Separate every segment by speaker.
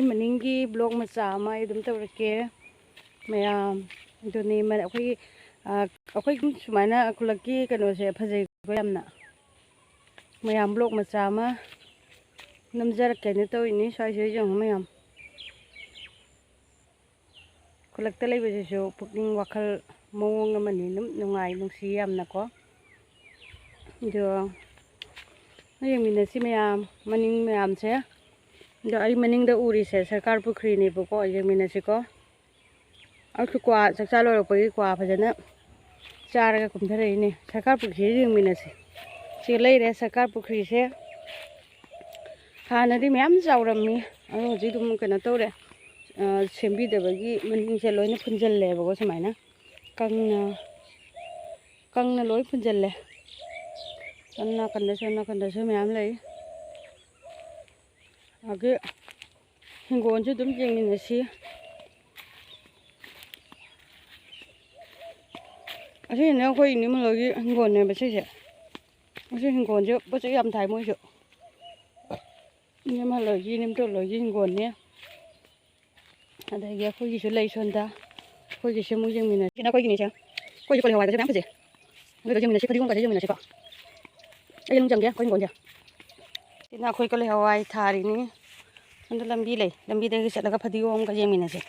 Speaker 1: ꯃꯅꯤꯡꯒꯤ ꯕ꯭ꯂꯣꯛ ꯃꯆꯥ ꯑꯃ ꯑꯩ ꯑꯗꯨꯝ ꯇꯧꯔꯛꯀꯦ ꯃꯌꯥꯝ ꯑꯗꯨꯅꯤ ꯑꯩꯈꯣꯏ ꯁꯨꯃꯥꯏꯅ ꯈꯨꯜꯂꯛꯀꯤ ꯀꯩꯅꯣꯁꯦ ꯐꯖꯩꯀꯣ ꯌꯥꯝꯅ ꯃꯌꯥꯝ ꯕ꯭ꯂꯣꯛ ꯃꯆꯥ ꯑꯃ ꯅꯝꯖꯔꯛꯀꯦꯅ ꯇꯧꯔꯤꯅꯤ ꯁ꯭ꯋꯥꯏꯁꯦ ꯌꯦꯡꯉꯨ ꯃꯌꯥꯝ ꯈꯨꯜꯂꯛꯇ ꯂꯩꯕꯁꯤꯁꯨ ꯄꯨꯛꯅꯤꯡ ꯋꯥꯈꯜ ꯃꯑꯣꯡ ꯑꯃꯅꯤ ꯑꯗꯨꯝ ꯅꯨꯡꯉꯥꯏ ꯅꯨꯡꯁꯤ ꯌꯥꯝꯅꯀꯣ ꯑꯗꯣ ꯌꯦꯡꯃꯤꯟꯅꯁꯤ ꯃꯌꯥꯝ ꯃꯅꯤꯡ ꯃꯌꯥꯝꯁꯦ ꯑꯗꯣ ꯑꯩ ꯃꯅꯤꯡꯗ ꯎꯔꯤꯁꯦ ꯁꯔꯀꯥꯔ ꯄꯨꯈ꯭ꯔꯤꯅꯦꯕꯀꯣ ꯌꯦꯡꯃꯤꯟꯅꯁꯤꯀꯣ ꯑꯩꯁꯨ ꯀ꯭ꯋꯥ ꯆꯥꯛꯆꯥ ꯂꯣꯏꯔꯛꯄꯒꯤ ꯀ꯭ꯋꯥ ꯐꯖꯅ ꯆꯥꯔꯒ ꯀꯨꯝꯊꯔꯛꯏꯅꯦ ꯁꯔꯀꯥꯔ ꯄꯨꯈ꯭ꯔꯤꯁꯦ ꯌꯦꯡꯃꯤꯟꯅꯁꯤ ꯁꯤ ꯂꯩꯔꯦ ꯁꯔꯀꯥꯔ ꯄꯨꯈ꯭ꯔꯤꯁꯦ ꯍꯥꯟꯅꯗꯤ ꯃꯌꯥꯝ ꯆꯥꯎꯔꯝꯃꯤ ꯑꯗꯣ ꯍꯧꯖꯤꯛ ꯑꯗꯨꯝ ꯀꯩꯅꯣ ꯇꯧꯔꯦ ꯁꯦꯝꯕꯤꯗꯕꯒꯤ ꯃꯅꯤꯡꯁꯦ ꯂꯣꯏꯅ ꯐꯨꯟꯖꯜꯂꯦꯕꯀꯣ ꯁꯨꯃꯥꯏꯅ ꯀꯪꯅ ꯂꯣꯏ ꯐꯨꯟꯖꯜꯂꯦ ꯁꯣꯝ ꯅꯥꯀꯟꯗꯁꯨ ꯃꯌꯥꯝ ꯂꯩ ꯑꯗꯒꯤ ꯍꯤꯡꯒꯣꯜꯁꯨ ꯑꯗꯨꯝ ꯌꯦꯡꯃꯤꯟꯅꯁꯤ ꯑꯁꯤꯅ ꯑꯩꯈꯣꯏ ꯏꯅꯤꯃꯂꯣꯏꯒꯤ ꯍꯤꯡꯒꯣꯜꯅꯦꯕ ꯁꯤꯁꯦ ꯑꯁꯤ ꯍꯤꯡꯒꯣꯜꯁꯦ ꯄꯣꯠ ꯆꯩ ꯌꯥꯝ ꯊꯥꯏ ꯃꯣꯏꯁꯨ ꯏꯅꯤꯃꯂꯣꯏꯒꯤ ꯏꯅꯦꯝꯇꯣꯟꯂꯣꯏꯒꯤ ꯍꯤꯡꯒꯣꯜꯅꯦ ꯑꯗꯒꯤ ꯑꯩꯈꯣꯏꯒꯤꯁꯨ ꯂꯩ ꯁꯣꯟꯗ ꯑꯩꯈꯣꯏꯒꯤꯁꯨ ꯑꯃꯨꯛ ꯌꯦꯡꯃꯤꯟꯅꯁꯤ ꯁꯤꯅ ꯑꯩꯈꯣꯏꯒꯤꯅꯤꯁꯦ ꯑꯩꯈꯣꯏꯁꯨ ꯀꯣꯂꯤ ꯍꯋꯥꯏꯒꯁꯦ ꯃꯌꯥꯝ ꯐꯖꯩ ꯑꯗꯨꯒ ꯌꯦꯡꯃꯤꯟꯅꯁꯤ ꯐꯗꯤꯒꯣꯝꯒꯁꯦ ꯌꯦꯡꯃꯤꯟꯅꯁꯤꯀꯣ ꯑꯩ ꯑꯗꯨꯝ ꯆꯪꯒꯦ ꯑꯩꯈꯣꯏ ꯍꯤꯡꯒꯣꯜꯁꯦ ꯁꯤꯅ ꯑꯩꯈꯣꯏ ꯀꯣꯂꯤ ꯍꯋꯥꯏ ꯊꯥꯔꯤꯅꯤ ꯁꯣꯝꯗ ꯂꯝꯕꯤ ꯂꯩ ꯂꯝꯕꯤꯗꯒꯤ ꯆꯠꯂꯒ ꯐꯗꯤꯒꯣꯝꯒ ꯌꯦꯡꯃꯤꯟꯅꯁꯤ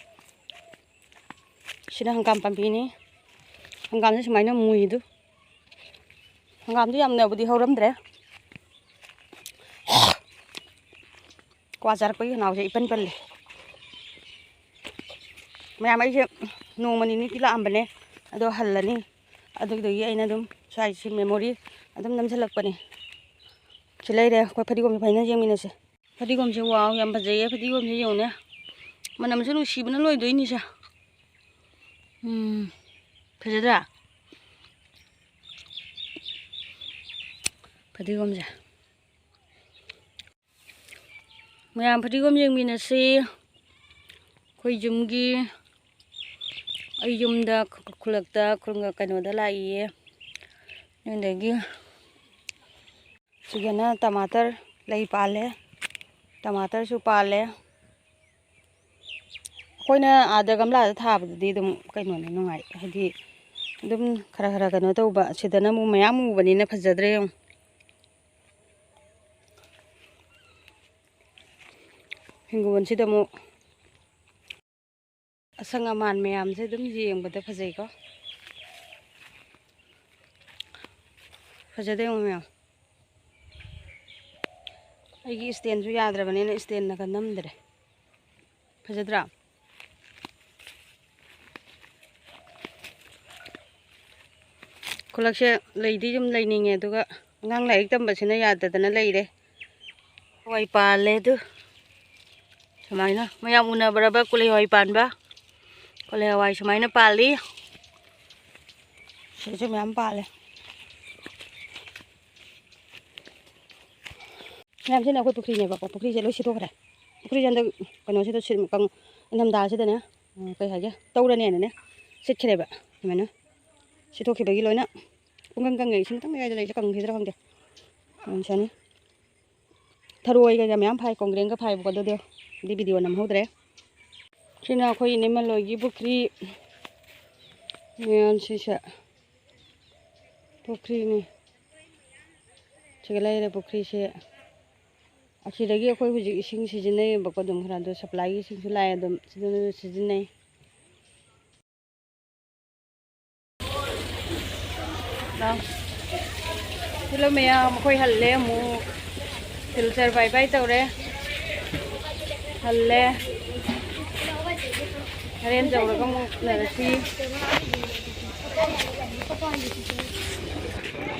Speaker 1: ꯁꯤꯅ ꯍꯪꯒꯥꯝ ꯄꯥꯝꯕꯤꯅꯤ ꯍꯪꯒꯥꯝꯁꯦ ꯁꯨꯃꯥꯏꯅ ꯃꯨꯏꯗꯨ ꯍꯪꯒꯥꯝꯗꯤ ꯌꯥꯝꯅꯕꯨꯗꯤ ꯍꯧꯔꯝꯗ꯭ꯔꯦ ꯀ꯭ꯋꯥ ꯆꯥꯔꯛꯄꯒꯤ ꯈꯅꯥꯎꯁꯦ ꯏꯄꯟ ꯄꯜꯂꯦ ꯃꯌꯥꯝ ꯑꯩꯁꯦ ꯅꯣꯡꯃ ꯅꯤꯅꯤꯗꯤ ꯂꯥꯛꯑꯝꯕꯅꯦ ꯑꯗꯣ ꯍꯜꯂꯅꯤ ꯑꯗꯨꯗꯒꯤ ꯑꯩꯅ ꯑꯗꯨꯝ ꯁ꯭ꯋꯥꯏꯁꯤ ꯃꯦꯃꯣꯔꯤ ꯑꯗꯨꯝ ꯅꯝꯁꯤꯜꯂꯛꯄꯅꯦ ꯁꯤ ꯂꯩꯔꯦ ꯑꯩꯈꯣꯏ ꯐꯗꯤꯒꯣꯝꯁꯦ ꯐꯖꯅ ꯌꯦꯡꯃꯤꯟꯅꯁꯦ ꯐꯗꯤꯒꯣꯝꯁꯦ ꯋꯥꯎ ꯌꯥꯝ ꯐꯖꯩꯌꯦ ꯐꯗꯤꯒꯣꯝꯁꯦ ꯌꯦꯡꯉꯨꯅꯦ ꯃꯅꯝꯁꯨ ꯅꯨꯡꯁꯤꯕꯅ ꯂꯣꯏꯗꯣꯏꯅꯤꯁꯦ ꯐꯖꯗ꯭ꯔꯥ ꯐꯗꯤꯒꯣꯝꯁꯦ ꯃꯌꯥꯝ ꯐꯗꯤꯒꯣꯝ ꯌꯦꯡꯃꯤꯟꯅꯁꯤ ꯑꯩꯈꯣꯏ ꯌꯨꯝꯒꯤ ꯑꯩ ꯌꯨꯝꯗ ꯈꯨꯜꯂꯛꯇ ꯀꯩꯅꯣꯗ ꯂꯥꯛꯏꯌꯦ ꯑꯗꯒꯤ ꯁꯤꯒꯅ ꯇꯃꯥꯇꯔ ꯂꯩ ꯄꯥꯜꯂꯦ ꯇꯃꯥꯇꯔꯁꯨ ꯄꯥꯜꯂꯦ ꯑꯩꯈꯣꯏꯅ ꯑꯥꯗ ꯒꯝꯂꯥꯗ ꯊꯥꯕꯗꯨꯗꯤ ꯑꯗꯨꯝ ꯀꯩꯅꯣꯅꯦ ꯅꯨꯡꯉꯥꯏ ꯍꯥꯏꯗꯤ ꯑꯗꯨꯝ ꯈꯔ ꯀꯩꯅꯣ ꯇꯧꯕ ꯁꯤꯗꯅ ꯑꯃꯨꯛ ꯃꯌꯥꯝ ꯎꯕꯅꯤꯅ ꯐꯖꯗ꯭ꯔꯦ ꯌꯦꯡꯉꯨ ꯍꯤꯡꯒꯣꯜꯁꯤꯗ ꯑꯃꯨꯛ ꯑꯁꯪ ꯑꯃꯥꯟ ꯃꯌꯥꯝꯁꯦ ꯑꯗꯨꯝ ꯌꯦꯡꯕꯗ ꯐꯖꯩꯀꯣ ꯐꯖꯗꯦ ꯌꯦꯡꯉꯨ ꯃꯌꯥꯝ ꯑꯩꯒꯤ ꯏꯁꯇꯦꯟꯁꯨ ꯌꯥꯗ꯭ꯔꯕꯅꯤꯅ ꯏꯁꯇꯦꯟꯅꯒ ꯅꯝꯗ꯭ꯔꯦ ꯐꯖꯗ꯭ꯔꯥ ꯈꯨꯜꯂꯛꯁꯦ ꯂꯩꯗꯤ ꯁꯨꯝ ꯂꯩꯅꯤꯡꯉꯦ ꯑꯗꯨꯒ ꯑꯉꯥꯡ ꯂꯥꯏꯔꯤꯛ ꯇꯝꯕꯁꯤꯅ ꯌꯥꯗꯗꯅ ꯂꯩꯔꯦ ꯍꯋꯥꯏ ꯄꯥꯜꯂꯦ ꯑꯗꯨ ꯁꯨꯃꯥꯏꯅ ꯃꯌꯥꯝ ꯎꯅꯕ꯭ꯔꯕ ꯀꯣꯂꯤ ꯍꯋꯥꯏ ꯄꯥꯟꯕ ꯀꯣꯂꯤ ꯍꯋꯥꯏ ꯁꯨꯃꯥꯏꯅ ꯄꯥꯜꯂꯤ ꯁꯤꯁꯨ ꯃꯌꯥꯝ ꯄꯥꯜꯂꯦ ꯃꯌꯥꯝꯁꯤꯅ ꯑꯩꯈꯣꯏ ꯄꯨꯈ꯭ꯔꯤꯅꯦꯕꯀꯣ ꯄꯨꯈ꯭ꯔꯤꯁꯦ ꯂꯣꯏ ꯁꯤꯠꯇꯣꯛꯈ꯭ꯔꯦ ꯄꯨꯈ꯭ꯔꯤꯁꯦ ꯍꯟꯗꯛ ꯀꯩꯅꯣꯁꯤꯗ ꯏꯪꯊꯝꯊꯥꯁꯤꯗꯅꯦ ꯀꯩ ꯍꯥꯏꯒꯦ ꯇꯧꯔꯅꯦꯅꯅꯦ ꯁꯤꯠꯈ꯭ꯔꯦꯕ ꯁꯨꯃꯥꯏꯅ ꯁꯤꯠꯇꯣꯛꯈꯤꯕꯒꯤ ꯂꯣꯏꯅ ꯄꯨꯡꯀꯪ ꯀꯪꯉꯦ ꯏꯁꯤꯡ ꯇꯪ ꯃꯌꯥꯏꯗ ꯂꯩꯁꯦ ꯀꯪꯈꯤꯗ꯭ꯔꯥ ꯈꯪꯗꯦ ꯁꯅꯤ ꯊꯔꯣꯏꯒ ꯃꯌꯥꯝ ꯐꯥꯏ ꯀꯣꯡꯒ꯭ꯔꯦꯡꯒ ꯐꯥꯏꯕꯀꯣ ꯑꯗꯨꯗꯤ ꯚꯤꯗꯤꯑꯣ ꯅꯝꯍꯧꯗ꯭ꯔꯦ ꯁꯤꯅ ꯑꯩꯈꯣꯏ ꯏꯅꯦꯃꯂꯣꯏꯒꯤ ꯄꯨꯈ꯭ꯔꯤ ꯃꯌꯥꯝ ꯁꯤꯁꯦ ꯄꯨꯈ꯭ꯔꯤꯅꯤ ꯁꯤꯒ ꯂꯩꯔꯦ ꯄꯨꯈ꯭ꯔꯤꯁꯦ ꯑꯁꯤꯗꯒꯤ ꯑꯩꯈꯣꯏ ꯍꯧꯖꯤꯛ ꯏꯁꯤꯡ ꯁꯤꯖꯤꯟꯅꯩꯌꯦꯕꯀꯣ ꯑꯗꯨꯝ ꯈꯔ ꯑꯗꯨ ꯁꯄ꯭ꯂꯥꯏꯒꯤ ꯏꯁꯤꯡꯁꯨ ꯂꯥꯛꯑꯦ ꯑꯗꯨꯝ ꯁꯤꯖꯤꯟꯅꯩ ꯇꯤꯜꯍꯧ ꯃꯌꯥꯝ ꯑꯩꯈꯣꯏ ꯍꯜꯂꯦ ꯑꯃꯨꯛ ꯐꯤꯜꯇꯔ ꯕꯥꯏ ꯇꯧꯔꯦ ꯍꯜꯂꯦ ꯍꯣꯔꯦꯟ ꯇꯧꯔꯒ ꯑꯃꯨꯛ ꯎꯅꯔꯁꯤ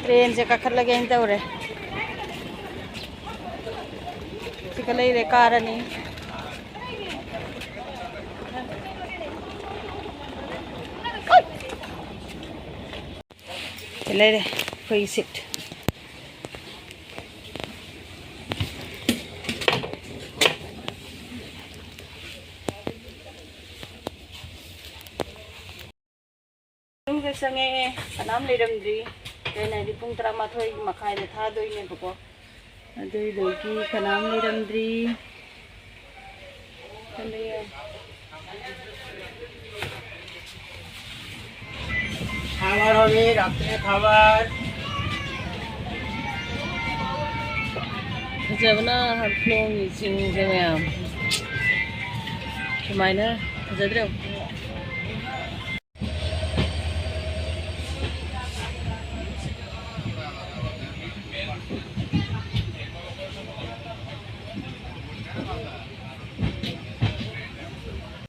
Speaker 1: ꯇ꯭ꯔꯦꯟꯁꯦ ꯀꯥꯈꯠꯂꯒꯦꯅ ꯇꯧꯔꯦ ꯁꯤꯒ ꯂꯩꯔꯦ ꯀꯥꯔꯅꯤ ꯁꯤ ꯂꯩꯔꯦ ꯑꯩꯈꯣꯏꯒꯤ ꯁꯤꯠ ꯌꯨꯝꯗ ꯆꯪꯉꯛꯑꯦ ꯀꯅꯥꯝ ꯂꯩꯔꯝꯗ꯭ꯔꯤ ꯑꯩꯅꯗꯤ ꯄꯨꯡ 11:30 ꯊꯥꯗꯣꯏꯅꯦꯕꯀꯣ ꯑꯗꯨꯏꯗꯒꯤ ꯀꯅꯥꯝ ꯂꯩꯔꯝꯗ꯭ꯔꯤ
Speaker 2: খাবার হবে রাত্রে খাবার
Speaker 3: फजबना हारफ्लों इसिंजे मैम समायना फजद्रेव